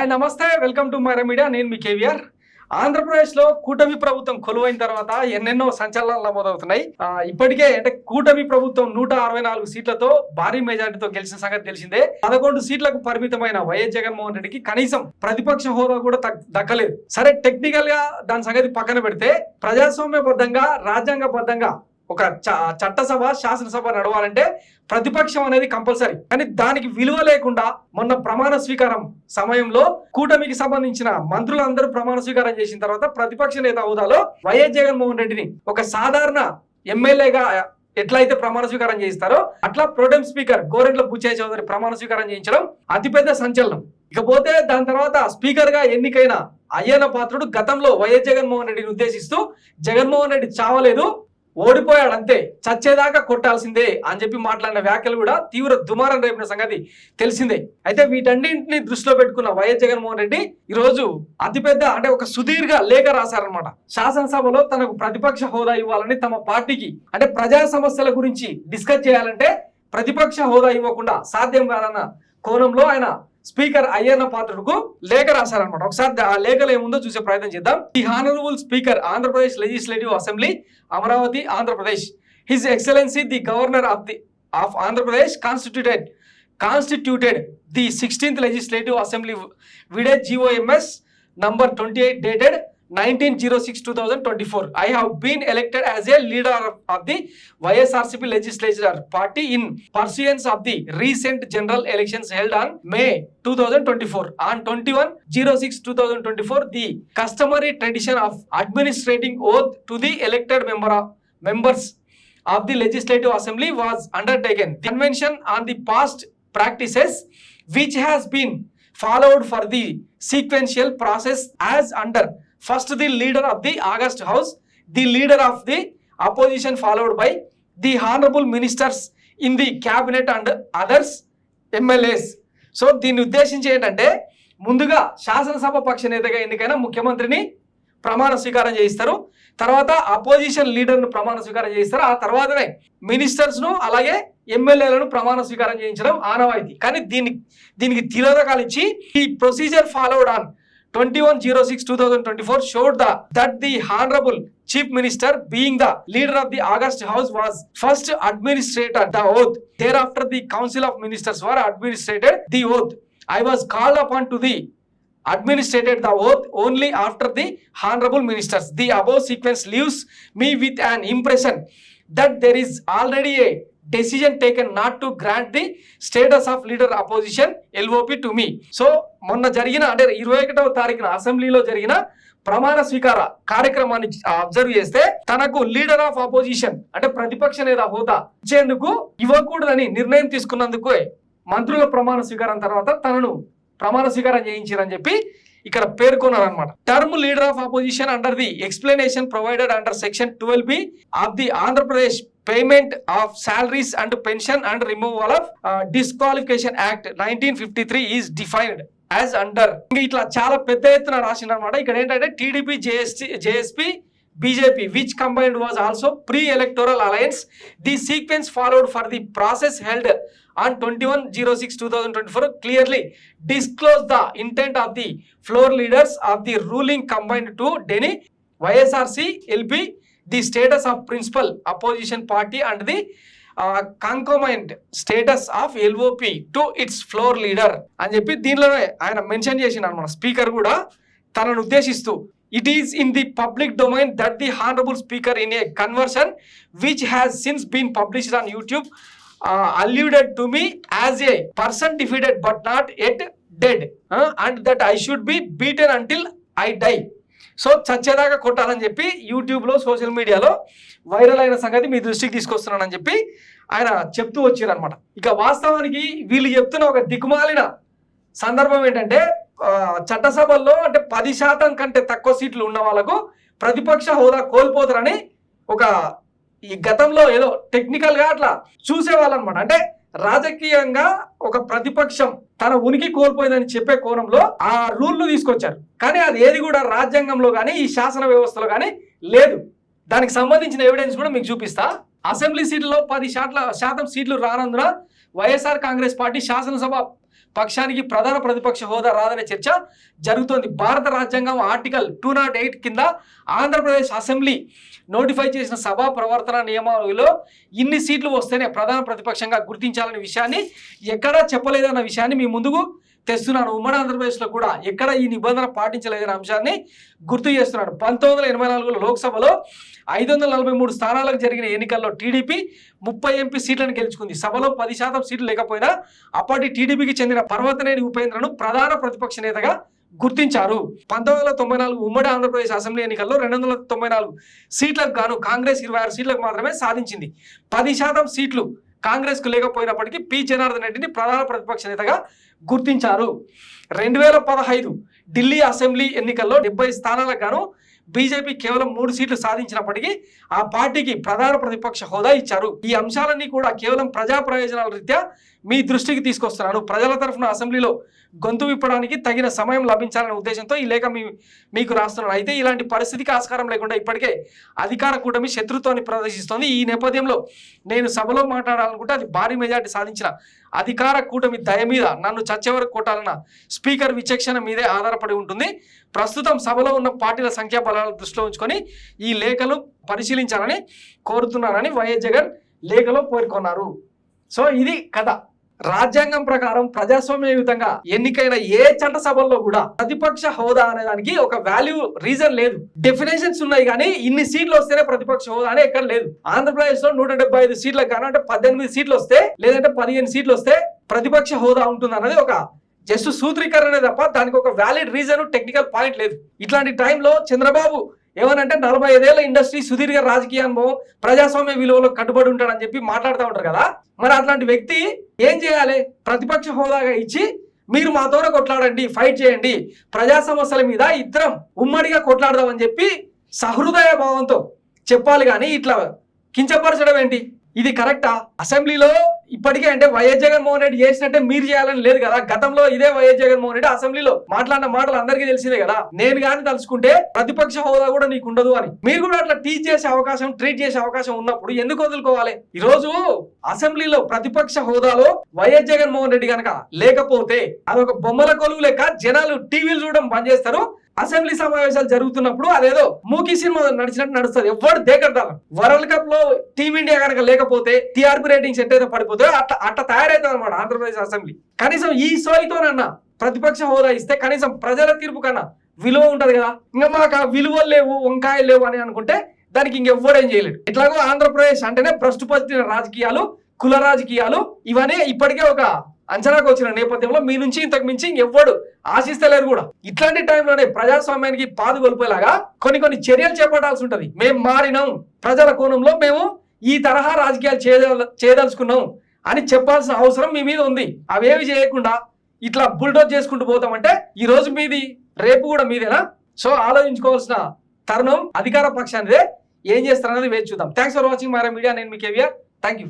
Hi నమస్తే, welcome to Myra media. నేను మీ కేవీఆర్. ఆంధ్రప్రదేశ్లో కూటమి ప్రభుత్వం కొలువైన తర్వాత ఎన్నెన్నో సంచలనాలు నమోదవుతున్నాయి. ఇప్పటికే అంటే కూటమి ప్రభుత్వం 164 సీట్లతో భారీ మెజార్టీతో గెలిచిన సంగతి తెలిసిందే. 11 సీట్లకు పరిమితమైన వైఎస్ జగన్మోహన్ రెడ్డికి కనీసం ప్రతిపక్ష హోదా కూడా దక్కలేదు. సరే, టెక్నికల్ గా దాని సంగతి పక్కన పెడితే ప్రజాస్వామ్యబద్ధంగా రాజ్యాంగబద్ధంగా ఒక చట్టసభ శాసనసభ నడవాలంటే ప్రతిపక్షం అనేది కంపల్సరీ. కానీ దానికి విలువ లేకుండా మొన్న ప్రమాణ స్వీకారం సమయంలో కూటమికి సంబంధించిన మంత్రులందరూ ప్రమాణ స్వీకారం చేసిన తర్వాత ప్రతిపక్ష నేత హోదాలో వైఎస్ జగన్మోహన్ రెడ్డిని ఒక సాధారణ ఎమ్మెల్యేగా ఎట్లయితే ప్రమాణ స్వీకారం చేయిస్తారో అట్లా ప్రోటెం స్పీకర్ గోరెంట్ల బుచ్చయ్య చౌదరి ప్రమాణ స్వీకారం చేయించడం అతిపెద్ద సంచలనం. ఇకపోతే దాని తర్వాత స్పీకర్ గా ఎన్నికైన అయ్యన్న పాత్రుడు గతంలో వైఎస్ జగన్మోహన్ రెడ్డిని ఉద్దేశిస్తూ జగన్మోహన్ రెడ్డి చావలేదు, ఓడిపోయాడంతే, చచ్చేదాకా కొట్టాల్సిందే అని చెప్పి మాట్లాడిన వ్యాఖ్యలు కూడా తీవ్ర దుమారం రేపిన సంగతి తెలిసిందే. అయితే వీటన్నింటిని దృష్టిలో పెట్టుకున్న వైఎస్ జగన్మోహన్ రెడ్డి ఈరోజు అతిపెద్ద అంటే ఒక సుదీర్ఘ లేఖ రాశారనమాట. శాసనసభలో తనకు ప్రతిపక్ష హోదా ఇవ్వాలని తమ పార్టీకి అంటే ప్రజా సమస్యల గురించి డిస్కస్ చేయాలంటే ప్రతిపక్ష హోదా ఇవ్వకుండా సాధ్యం కాదన్న కోణంలో ఆయన స్పీకర్ అయ్యన్న పాత్రుడుకు లేఖ రాశారనమాట. ఒకసారి ఆ లేఖలో ఏముందో చూసే ప్రయత్నం చేద్దాం. The honourable speaker Andhra Pradesh legislative assembly Amaravati Andhra Pradesh, his excellency the governor of Andhra Pradesh constituted the 16th legislative assembly విడెడ్ GOMS number 28 dated 19/06/2024. I have been elected as a leader of the YSRCP legislature party in pursuance of the recent general elections held on May 2024. On 21/06/2024, the customary tradition of administering oath to the elected members of the legislative assembly was undertaken. The convention on the past practices which has been followed for the sequential process as under first the leader of the August House, the leader of the opposition followed by the honorable ministers in the cabinet and others MLAs. So దీన్ని ఉద్దేశించి ఏంటంటే ముందుగా శాసనసభ పక్ష నేతగా ఎన్నికైన ముఖ్యమంత్రిని ప్రమాణ స్వీకారం చేయిస్తారు, తర్వాత అపోజిషన్ లీడర్ను ప్రమాణ స్వీకారం చేయిస్తారు, ఆ తర్వాతనే మినిస్టర్స్ను అలాగే ఎమ్మెల్యేలను ప్రమాణ స్వీకారం చేయించడం ఆనవాయితీ. కానీ దీనికి తిరోధకాలు ఇచ్చి ఈ procedure followed on 21/06/2024 showed that the honorable chief minister being the leader of the August House was first administrated the oath. Thereafter the council of ministers were administrated the oath. I was called upon to the administrated the oath only after the honorable ministers. The above sequence leaves me with an impression that there is already a decision taken not to grant the status of leader opposition LOP to me. So మొన్న జరిగిన అంటే 21వ తారీఖున అసెంబ్లీలో జరిగిన ప్రమాణ స్వీకార కార్యక్రమాన్ని అబ్జర్వ్ చేస్తే తనకు లీడర్ ఆఫ్ అపోజిషన్ అంటే ప్రతిపక్ష నేత హోదా ఇచ్చేందుకు ఇవ్వకూడదని నిర్ణయం తీసుకున్నందుకు మంత్రుల ప్రమాణ స్వీకారం తర్వాత తనను ప్రమాణ స్వీకారం చేయించారని చెప్పి ఇక్కడ పేర్కొన్నారనమాట. Term leader of opposition under the explanation provided under section 12B of the Andhra Pradesh payment of salaries and pension and removal of disqualification act 1953 is defined as under. ఇంకా ఇట్లా చాలా పెద్ద ఎత్తున రాసిందనమాట. ఇక్కడ ఏంటంటే TDP JSP BJP which combined was also pre-electoral alliance. The sequence followed for the process held on 21/06/2024 clearly disclosed the intent of the floor leaders of the ruling combined to deny YSRC LP the status of principal opposition party and the concomitant status of LOP to its floor leader అని చెప్పి దీనిలోనే ఆయన mention చేసిన అనమాట. Speaker కూడా తనను ఉద్దేశిస్తూ it is in the public domain that the honorable speaker in a conversion which has since been published on YouTube alluded to me as a person defeated but not yet dead and that I should be beaten until I die. So చచ్చేదాకా కొట్టాలని చెప్పి యూట్యూబ్లో social మీడియాలో viral అయిన సంగతి మీ దృష్టికి తీసుకొస్తున్నానని చెప్పి ఆయన చెప్తూ వచ్చారనమాట. ఇక వాస్తవానికి వీళ్ళు చెప్తున్న ఒక దిక్కుమాలిన సందర్భం ఏంటంటే చట్టసభల్లో అంటే 10% కంటే తక్కువ సీట్లు ఉన్న వాళ్ళకు ప్రతిపక్ష హోదా కోల్పోతారని ఒక ఈ గతంలో ఏదో టెక్నికల్గా అట్లా చూసేవాళ్ళనమాట. అంటే రాజకీయంగా ఒక ప్రతిపక్షం తన ఉనికి కోల్పోయిందని చెప్పే కోణంలో ఆ రూల్ను తీసుకొచ్చారు. కానీ అది ఏది కూడా రాజ్యాంగంలో కానీ ఈ శాసన వ్యవస్థలో కానీ లేదు. దానికి సంబంధించిన ఎవిడెన్స్ కూడా మీకు చూపిస్తా. అసెంబ్లీ సీట్లలో 10% సీట్లు రానందున వైఎస్ఆర్ కాంగ్రెస్ పార్టీ శాసనసభ పక్షానికి ప్రధాన ప్రతిపక్ష హోదా రాదనే చర్చ జరుగుతోంది. భారత రాజ్యాంగం ఆర్టికల్ 208 కింద ఆంధ్రప్రదేశ్ అసెంబ్లీ నోటిఫై చేసిన సభా ప్రవర్తన నియమావళిలో ఇన్ని సీట్లు వస్తేనే ప్రధాన ప్రతిపక్షంగా గుర్తించాలనే విషయాన్ని ఎక్కడా చెప్పలేదన్న విషయాన్ని మీ ముందుకు తెస్తున్నాను. ఉమ్మడి ఆంధ్రప్రదేశ్లో కూడా ఎక్కడ ఈ నిబంధన పాటించలేదనే అంశాన్ని గుర్తు చేస్తున్నాడు. 1984లో లోక్సభలో 543 స్థానాలకు జరిగిన ఎన్నికల్లో టీడీపీ 30 ఎంపీ సీట్లను గెలుచుకుంది. సభలో 10% సీట్లు లేకపోయినా అప్పటి టీడీపీకి చెందిన పర్వతనేని ఉపేంద్రను ప్రధాన ప్రతిపక్ష నేతగా గుర్తించారు. 1994 ఉమ్మడి ఆంధ్రప్రదేశ్ అసెంబ్లీ ఎన్నికల్లో 294 సీట్లకు గాను కాంగ్రెస్ 26 సీట్లకు మాత్రమే సాధించింది. 10% సీట్లు కాంగ్రెస్కు లేకపోయినప్పటికీ పి జనార్దన్ రెడ్డిని ప్రధాన ప్రతిపక్ష నేతగా గుర్తించారు. 2015 ఢిల్లీ అసెంబ్లీ ఎన్నికల్లో 70 స్థానాలకు గాను బీజేపీ కేవలం 3 సీట్లు సాధించినప్పటికీ ఆ పార్టీకి ప్రధాన ప్రతిపక్ష హోదా ఇచ్చారు. ఈ అంశాలన్నీ కూడా కేవలం ప్రజా ప్రయోజనాల రీత్యా మీ దృష్టికి తీసుకొస్తున్నాను. ప్రజల తరఫున అసెంబ్లీలో గొంతు విప్పడానికి తగిన సమయం లభించాలనే ఉద్దేశంతో ఈ లేఖ మీకు రాస్తున్నాను. అయితే ఇలాంటి పరిస్థితికి ఆస్కారం లేకుండా ఇప్పటికే అధికార కూటమి శత్రుత్వాన్ని ప్రదర్శిస్తోంది. ఈ నేపథ్యంలో నేను సభలో మాట్లాడాలనుకుంటే అది భారీ మెజార్టీ సాధించిన అధికార కూటమి దయ మీద నన్ను చచ్చేవరకు కొట్టాలన్న స్పీకర్ విచక్షణ మీదే ఆధారపడి ఉంటుంది. ప్రస్తుతం సభలో ఉన్న పార్టీల సంఖ్యాబలాలను దృష్టిలో ఉంచుకొని ఈ లేఖను పరిశీలించాలని కోరుతున్నానని వైఎస్ జగన్ లేఖలో పేర్కొన్నారు. సో ఇది కథ. రాజ్యాంగం ప్రకారం ప్రజాస్వామ్యయుతంగా ఎన్నికైన ఏ చట్టసభల్లో కూడా ప్రతిపక్ష హోదా అనే దానికి ఒక వాల్యూ రీజన్ లేదు. డెఫినేషన్స్ ఉన్నాయి కానీ ఇన్ని సీట్లు వస్తేనే ప్రతిపక్ష హోదా అనే ఎక్కడ లేదు. ఆంధ్రప్రదేశ్ లో 175 సీట్లకు గాను అంటే 18 సీట్లు వస్తే లేదంటే 15 సీట్లు వస్తే ప్రతిపక్ష హోదా ఉంటుంది అన్నది ఒక జస్ట్ సూత్రీకరణే తప్ప దానికి ఒక వ్యాలిడ్ రీజన్ టెక్నికల్ పాయింట్ లేదు. ఇట్లాంటి టైంలో చంద్రబాబు ఏమనంటే 45 ఏళ్ల ఇండస్ట్రీ, సుదీర్ఘ రాజకీయ అనుభవం, ప్రజాస్వామ్య విలువలో కట్టుబడి ఉంటాడని చెప్పి మాట్లాడుతూ ఉంటారు కదా. మరి అట్లాంటి వ్యక్తి ఏం చేయాలి? ప్రతిపక్ష హోదాగా ఇచ్చి మీరు మాతోనే కొట్లాడండి, ఫైట్ చేయండి, ప్రజా సమస్యల మీద ఇద్దరం ఉమ్మడిగా కొట్లాడదామని చెప్పి సహృదయ భావంతో చెప్పాలి. కానీ ఇట్లా కించపరచడం ఏంటి? ఇది కరెక్టా? అసెంబ్లీలో ఇప్పటికే అంటే వైఎస్ జగన్మోహన్ రెడ్డి చేసినట్టే మీరు చేయాలని లేదు కదా. గతంలో ఇదే వైఎస్ జగన్మోహన్ రెడ్డి అసెంబ్లీలో మాట్లాడిన మాటలు అందరికీ తెలిసిందే కదా. నేను కానీ తలుచుకుంటే ప్రతిపక్ష హోదా కూడా నీకు ఉండదు అని మీరు కూడా అట్లా ట్రీట్ చేసే అవకాశం ఉన్నప్పుడు ఎందుకు వదులుకోవాలి? ఈ రోజు అసెంబ్లీలో ప్రతిపక్ష హోదాలో వైఎస్ జగన్మోహన్ రెడ్డి కనుక లేకపోతే అదొక బొమ్మల కొలువు లెక్క జనాలు టీవీలు చూడడం బంద్ చేస్తారు. అసెంబ్లీ సమావేశాలు జరుగుతున్నప్పుడు అదేదో మూకీ సినిమా నడిచినట్టు నడుస్తుంది. ఎవరు దేకడతారు. వరల్డ్ కప్ లో టీమిండియా కనుక లేకపోతే టీఆర్పీ రేటింగ్స్ ఎట్టయితే పడిపోతే అట్లా తయారవుతుంది అనమాట ఆంధ్రప్రదేశ్ అసెంబ్లీ. కనీసం ఈ సోయితోనన్నా ప్రతిపక్ష హోదా ఇస్తే కనీసం ప్రజల తీర్పు కన్నా విలువ ఉంటది కదా. ఇంకా మాకు విలువలు లేవు, వంకాయలు లేవు అని అనుకుంటే దానికి ఇంకెవ్వడేం చేయలేడు. ఎట్లాగో ఆంధ్రప్రదేశ్ అంటేనే భ్రష్టు పట్టిన రాజకీయాలు, కుల రాజకీయాలు ఇవన్నీ ఇప్పటికే ఒక అంచనాకు వచ్చిన నేపథ్యంలో మీ నుంచి ఇంతకు మించి ఇంకెవ్వడు ఆశిస్తలేరు కూడా. ఇట్లాంటి టైంలోనే ప్రజాస్వామ్యానికి పాదు కొలిపేలాగా కొన్ని చర్యలు చేపట్టాల్సి ఉంటది. మేము మారినాం, ప్రజల కోణంలో మేము ఈ తరహా రాజకీయాలు చేయదలుచుకున్నాం అని చెప్పాల్సిన అవసరం మీ మీద ఉంది. అవేవి చేయకుండా ఇట్లా బుల్డోజ్ చేసుకుంటూ పోతామంటే ఈ రోజు మీది, రేపు కూడా మీదేనా? సో ఆలోచించుకోవాల్సిన తరుణం అధికార పక్షానిదే. ఏం చేస్తారనేది వేచి చూద్దాం. Thanks for watching Mara media. నేను మీ కేవీఆర్. Thank you.